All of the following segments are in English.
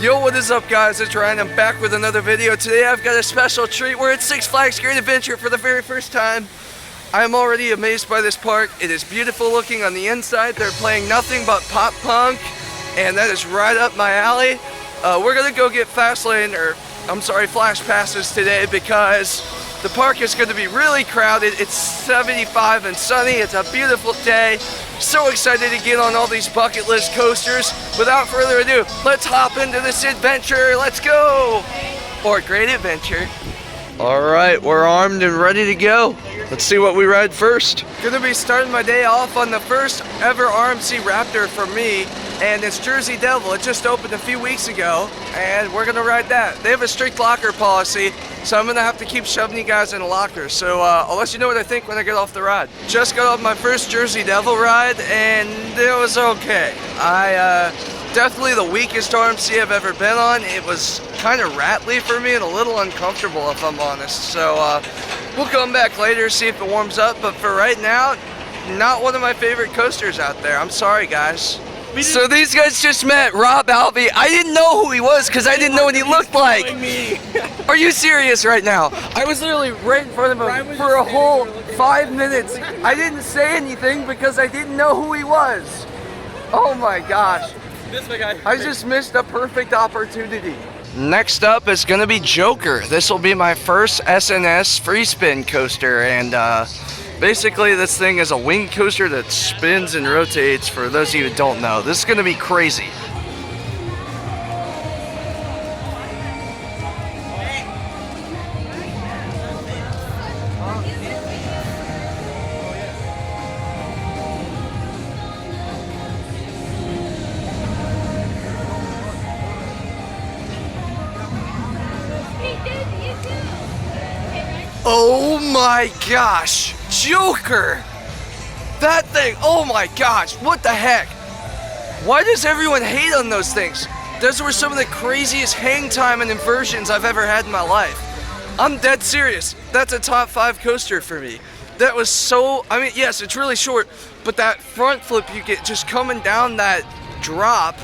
Yo, what is up guys, it's Ryan. I'm back with another video. Today I've got a special treat. We're at Six Flags Great Adventure for the very first time. I'm already amazed by this park. It is beautiful looking on the inside. They're playing nothing but pop punk, and that is right up my alley. We're gonna go get flash passes today because the park is going to be really crowded. It's 75 and sunny. It's a beautiful day. So excited to get on all these bucket list coasters. Without further ado, let's hop into this adventure. Let's go! Or great adventure. All right, we're armed and ready to go. Let's see what we ride first. Gonna be starting my day off on the first ever RMC Raptor for me, and it's Jersey Devil. It just opened a few weeks ago, and we're gonna ride that. They have a strict locker policy, so I'm gonna have to keep shoving you guys in a locker. So I'll let you know what I think when I get off the ride. Just got off my first Jersey Devil ride, and it was okay. Definitely the weakest RMC I've ever been on. It was kind of rattly for me and a little uncomfortable, if I'm honest. So we'll come back later, see if it warms up. But for right now, not one of my favorite coasters out there. I'm sorry, guys. So these guys just met Rob Alvey. I didn't know who he was because I didn't know what he looked like. Are you serious right now? I was literally right in front of him for a whole 5 minutes. I didn't say anything because I didn't know who he was. Oh my gosh. I just missed a perfect opportunity. Next up is gonna be Joker. This will be my first SNS free spin coaster, and basically this thing is a wing coaster that spins and rotates. For those of you who don't know, this is gonna be crazy. Oh my gosh, Joker! That thing, oh my gosh, what the heck? Why does everyone hate on those things? Those were some of the craziest hang time and inversions I've ever had in my life. I'm dead serious. That's a top 5 coaster for me. That was so, I mean, yes, it's really short, but that front flip you get just coming down that drop,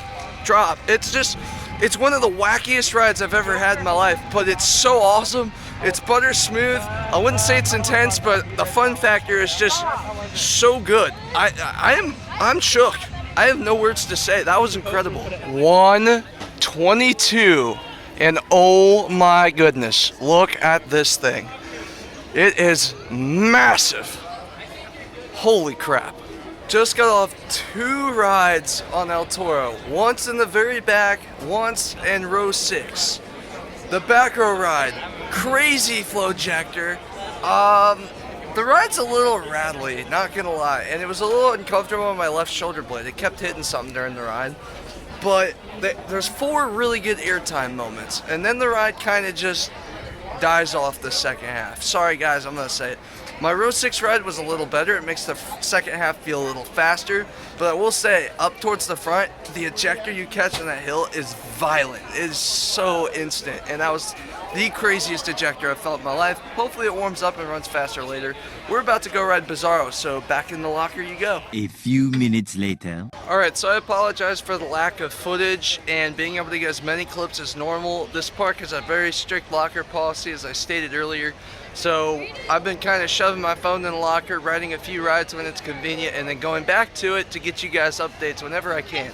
it's one of the wackiest rides I've ever had in my life, but it's so awesome. It's butter smooth. I wouldn't say it's intense, but the fun factor is just so good. I'm shook. I have no words to say. That was incredible. 122, and oh my goodness, look at this thing. It is massive. Holy crap. Just got off 2 rides on El Toro. Once in the very back, once in row 6. The back row ride, crazy flow ejector. The ride's a little rattly, not gonna lie, and it was a little uncomfortable on my left shoulder blade. It kept hitting something during the ride, but there's 4 really good airtime moments, and then the ride kind of just dies off the second half. Sorry guys, I'm gonna say it. My row 6 ride was a little better. It makes the second half feel a little faster, but I will say, up towards the front, the ejector you catch on that hill is violent. It is so instant, and that was the craziest ejector I've felt in my life. Hopefully it warms up and runs faster later. We're about to go ride Bizarro, so back in the locker you go. A few minutes later. Alright, so I apologize for the lack of footage and being able to get as many clips as normal. This park has a very strict locker policy, as I stated earlier. So I've been kind of shoving my phone in the locker, riding a few rides when it's convenient, and then going back to it to get you guys updates whenever I can.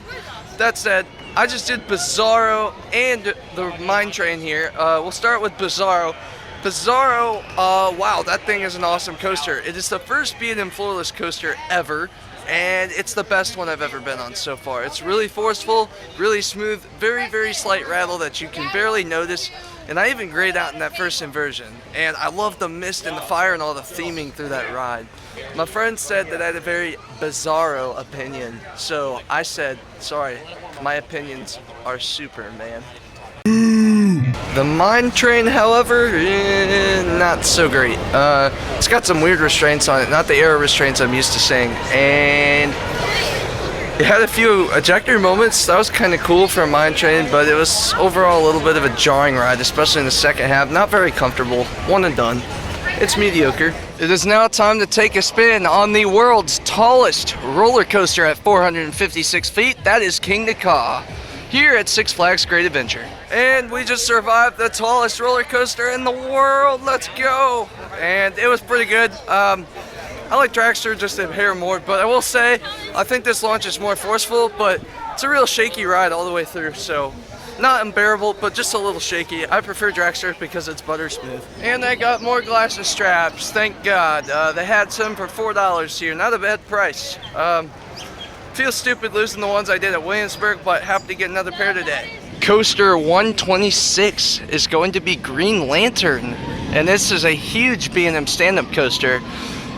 That said, I just did Bizarro and the Mine Train here. We'll start with Bizarro. Bizarro, wow, that thing is an awesome coaster. It is the first B&M floorless coaster ever, and it's the best one I've ever been on so far. It's really forceful, really smooth, very, very slight rattle that you can barely notice. And I even grayed out in that first inversion. And I love the mist and the fire and all the theming through that ride. My friend said that I had a very bizarro opinion. So I said, sorry, my opinions are super, man. The Mine Train, however, not so great. It's got some weird restraints on it, not the aero restraints I'm used to seeing. And it had a few ejector moments. That was kind of cool for a Mine Train, but it was overall a little bit of a jarring ride, especially in the second half. Not very comfortable. One and done. It's mediocre. It is now time to take a spin on the world's tallest roller coaster at 456 feet. That is King Ka. here at Six Flags Great Adventure. And we just survived the tallest roller coaster in the world. Let's go. And it was pretty good. I like Dragster just a hair more, but I will say I think this launch is more forceful, but it's a real shaky ride all the way through, so not unbearable, but just a little shaky. I prefer Dragster because it's butter smooth. And I got more glasses straps, thank God. They had some for $4 here, not a bad price. Feels stupid losing the ones I did at Williamsburg, but happy to get another pair today. Coaster 126 is going to be Green Lantern, and this is a huge B&M stand-up coaster.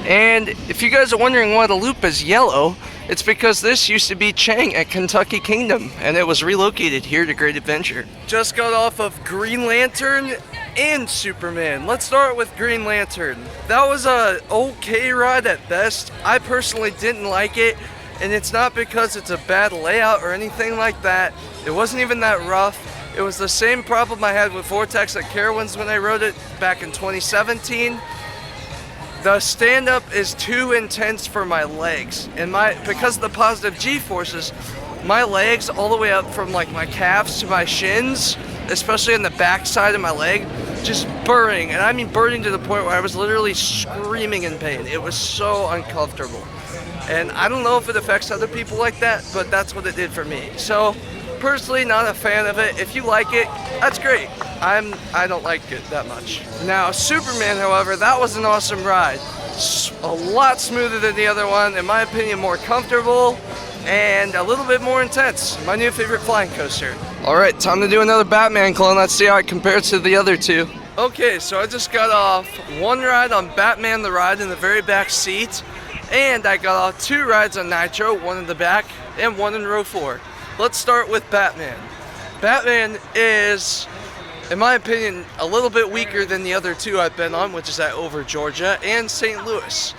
And if you guys are wondering why the loop is yellow, it's because this used to be Chang at Kentucky Kingdom, and it was relocated here to Great Adventure. Just got off of Green Lantern and Superman. Let's start with Green Lantern. That was a okay ride at best. I personally didn't like it, and it's not because it's a bad layout or anything like that. It wasn't even that rough. It was the same problem I had with Vortex at Carowinds when I rode it back in 2017. The stand-up is too intense for my legs, and because of the positive G-forces, my legs all the way up from like my calves to my shins, especially on the back side of my leg, just burning, and I mean burning to the point where I was literally screaming in pain. It was so uncomfortable, and I don't know if it affects other people like that, but that's what it did for me. So personally, not a fan of it. If you like it, that's great. I don't like it that much. Now, Superman, however, that was an awesome ride. A lot smoother than the other one, in my opinion, more comfortable and a little bit more intense. My new favorite flying coaster. All right, time to do another Batman clone. Let's see how it compares to the other two. Okay, so I just got off one ride on Batman the Ride in the very back seat, and I got off two rides on Nitro, one in the back and one in row 4. Let's start with Batman. Batman is, in my opinion, a little bit weaker than the other two I've been on, which is at Over Georgia and St. Louis.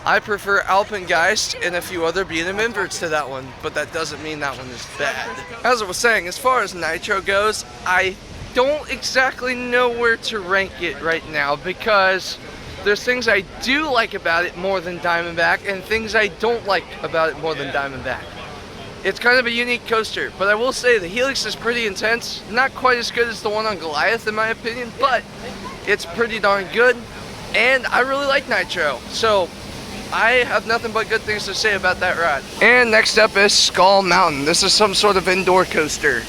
I prefer Alpengeist and a few other B&M inverts to that one, but that doesn't mean that one is bad. As I was saying, as far as Nitro goes, I don't exactly know where to rank it right now, because there's things I do like about it more than Diamondback and things I don't like about it more than Diamondback. It's kind of a unique coaster, but I will say the Helix is pretty intense. Not quite as good as the one on Goliath in my opinion, but it's pretty darn good. And I really like Nitro, so I have nothing but good things to say about that ride. And next up is Skull Mountain. This is some sort of indoor coaster.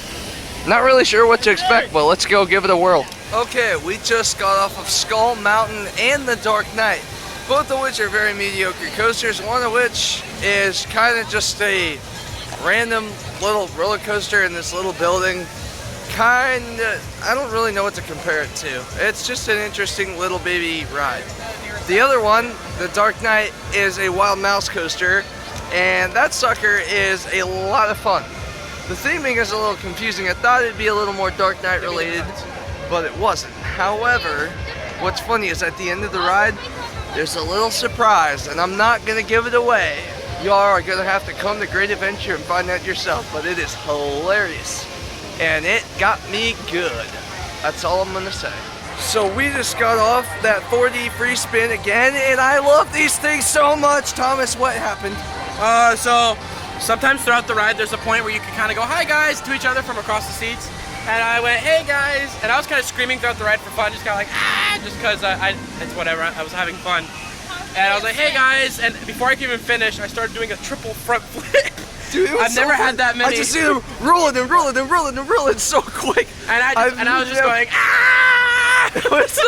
Not really sure what to expect, but let's go give it a whirl. Okay, we just got off of Skull Mountain and the Dark Knight, both of which are very mediocre coasters, one of which is kind of just a random little roller coaster in this little building. I don't really know what to compare it to. It's just an interesting little baby ride. The other one, the Dark Knight, is a wild mouse coaster, and that sucker is a lot of fun. The theming is a little confusing. I thought it'd be a little more Dark Knight related, but it wasn't. However, what's funny is at the end of the ride, there's a little surprise, and I'm not gonna give it away. You are gonna have to come to Great Adventure and find out yourself, but it is hilarious. And it got me good. That's all I'm gonna say. So we just got off that 4D free spin again, and I love these things so much. Thomas, what happened? So sometimes throughout the ride, there's a point where you can kind of go, "Hi guys," to each other from across the seats. And I went, "Hey guys," and I was kind of screaming throughout the ride for fun, just kind of like, "Ah," just because it's whatever, I was having fun. And I was like, "Hey guys," and before I could even finish, I started doing a triple front flip. Dude, I've never had that many. I just see them rolling and rolling and rolling and rolling so quick. And I was just going, "Ah!" It was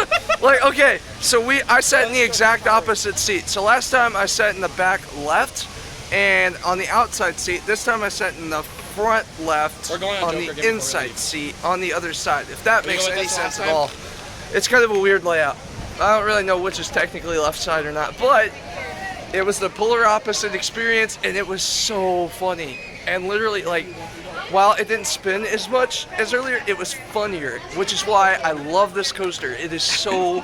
like, okay, so I sat in the exact opposite seat. So last time I sat in the back left and on the outside seat. This time I sat in the front left on the inside seat on the other side, if that makes any sense at all. It's kind of a weird layout. I don't really know which is technically left side or not, but it was the polar opposite experience, and it was so funny. And literally, like, while it didn't spin as much as earlier, it was funnier, which is why I love this coaster. It is so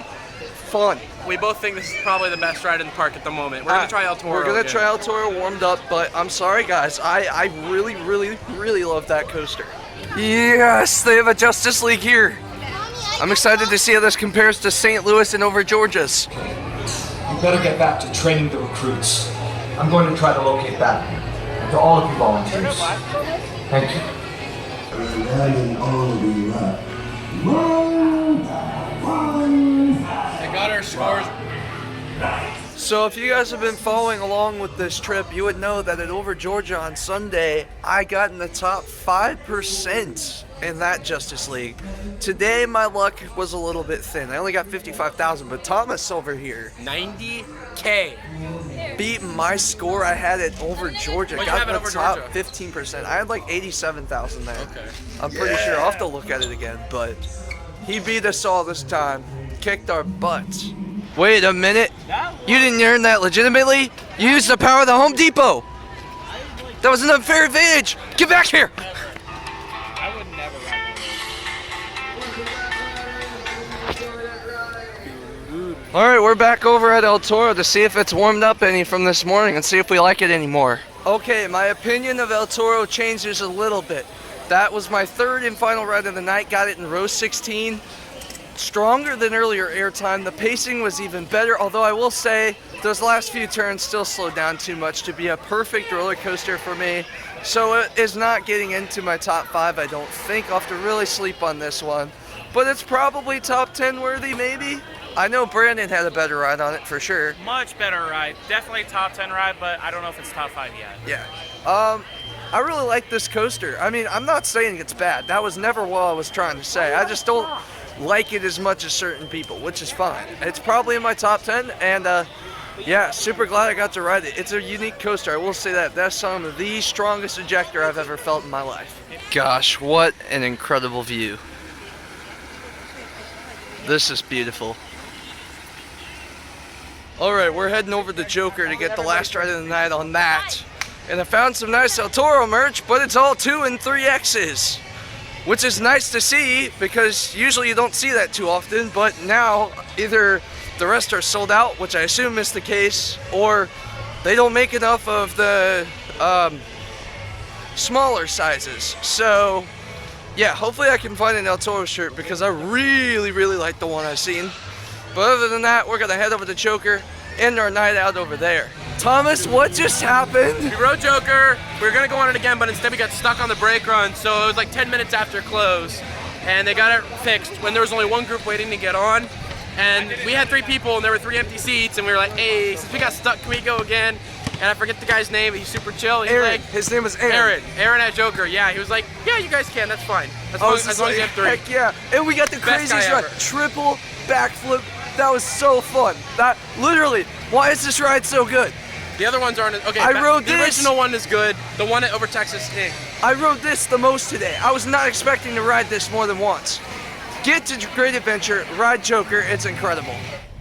fun. We both think this is probably the best ride in the park at the moment. We're gonna try El Toro. We're gonna try El Toro warmed up, but I'm sorry guys, I really, really, really love that coaster. Yes, they have a Justice League here. I'm excited to see how this compares to St. Louis and Over Georgia's. You better get back to training the recruits. I'm going to try to locate Batman. And to all of you volunteers, thank you. Running all of you up. One by one. They got our scores. So if you guys have been following along with this trip, you would know that at Over Georgia on Sunday, I got in the top 5% in that Justice League. Today, my luck was a little bit thin. I only got 55,000, but Thomas over here 90K. beat my score I had at Over Georgia. What'd you Got have in the at top Over Georgia? 15%. I had like 87,000 there. Okay. I'm pretty sure. I'll have to look at it again, but he beat us all this time. Kicked our butts. Wait a minute. You didn't earn that legitimately? You used the power of the Home Depot. That was an unfair advantage. Get back here. I would never ride. All right, we're back over at El Toro to see if it's warmed up any from this morning and see if we like it anymore. Okay, my opinion of El Toro changes a little bit. That was my third and final ride of the night. Got it in row 16. Stronger than earlier airtime. The pacing was even better, although I will say those last few turns still slowed down too much to be a perfect roller coaster for me. So it is not getting into my top 5, I don't think. I'll have to really sleep on this one. But it's probably top 10 worthy, maybe? I know Brandon had a better ride on it for sure. Much better ride. Definitely top 10 ride, but I don't know if it's top 5 yet. Yeah. I really like this coaster. I mean, I'm not saying it's bad. That was never what I was trying to say. I just don't like it as much as certain people, which is fine. It's probably in my top 10, and yeah, super glad I got to ride it. It's a unique coaster, I will say that. That's some of the strongest ejector I've ever felt in my life. Gosh, what an incredible view. This is beautiful. Alright, we're heading over to Joker to get the last ride of the night on that. And I found some nice El Toro merch, but it's all 2 and 3Xs. Which is nice to see, because usually you don't see that too often, but now either the rest are sold out, which I assume is the case, or they don't make enough of the smaller sizes. So yeah, hopefully I can find an El Toro shirt, because I really like the one I've seen. But other than that, we're gonna head over to Joker, end our night out over there. Thomas, what just happened? We rode Joker. We were gonna go on it again, but instead we got stuck on the brake run. So it was like 10 minutes after close, and they got it fixed when there was only one group waiting to get on. And we had 3 people, and there were 3 empty seats, and we were like, hey, since we got stuck, can we go again? And I forget the guy's name, but he's super chill. He's Aaron. like, His name was Aaron. Aaron at Joker, yeah. He was like, yeah, you guys can, that's fine. As long as you have 3. Heck yeah. And we got the Best craziest guy ride. ever. Triple backflip. That was so fun. That literally, why is this ride so good? The other ones aren't, okay. I rode the this. original one is good. The one at over Texas, I rode this the most today. I was not expecting to ride this more than once. Get to Great Adventure, ride Joker, it's incredible.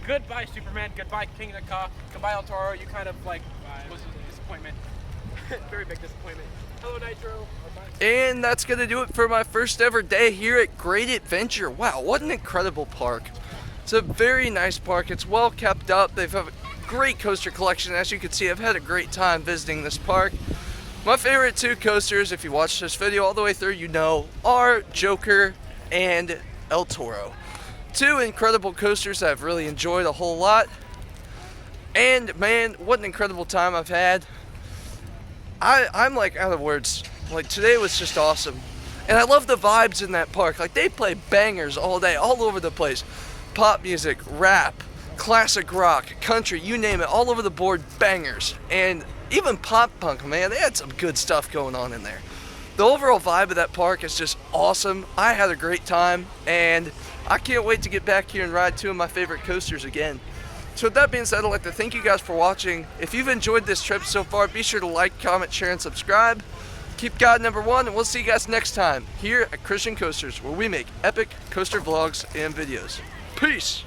Goodbye, Superman. Goodbye, King of the Car. Goodbye, El Toro. You kind of like was a disappointment. Very big disappointment. Hello, Nitro. And that's gonna do it for my first ever day here at Great Adventure. Wow, what an incredible park. It's a very nice park. It's well kept up. They've have a great coaster collection. As you can see, I've had a great time visiting this park. My favorite 2 coasters, if you watch this video all the way through, you know, are Joker and El Toro. 2 incredible coasters that I've really enjoyed a whole lot. And man, what an incredible time I've had. I'm like out of words. Like today was just awesome. And I love the vibes in that park. Like they play bangers all day, all over the place. Pop music, rap, classic rock, country, you name it, all over the board, bangers. And even pop punk, man, they had some good stuff going on in there. The overall vibe of that park is just awesome. I had a great time, and I can't wait to get back here and ride 2 of my favorite coasters again. So with that being said, I'd like to thank you guys for watching. If you've enjoyed this trip so far, be sure to like, comment, share, and subscribe. Keep God number 1, and we'll see you guys next time here at Christian Coasters, where we make epic coaster vlogs and videos. Peace!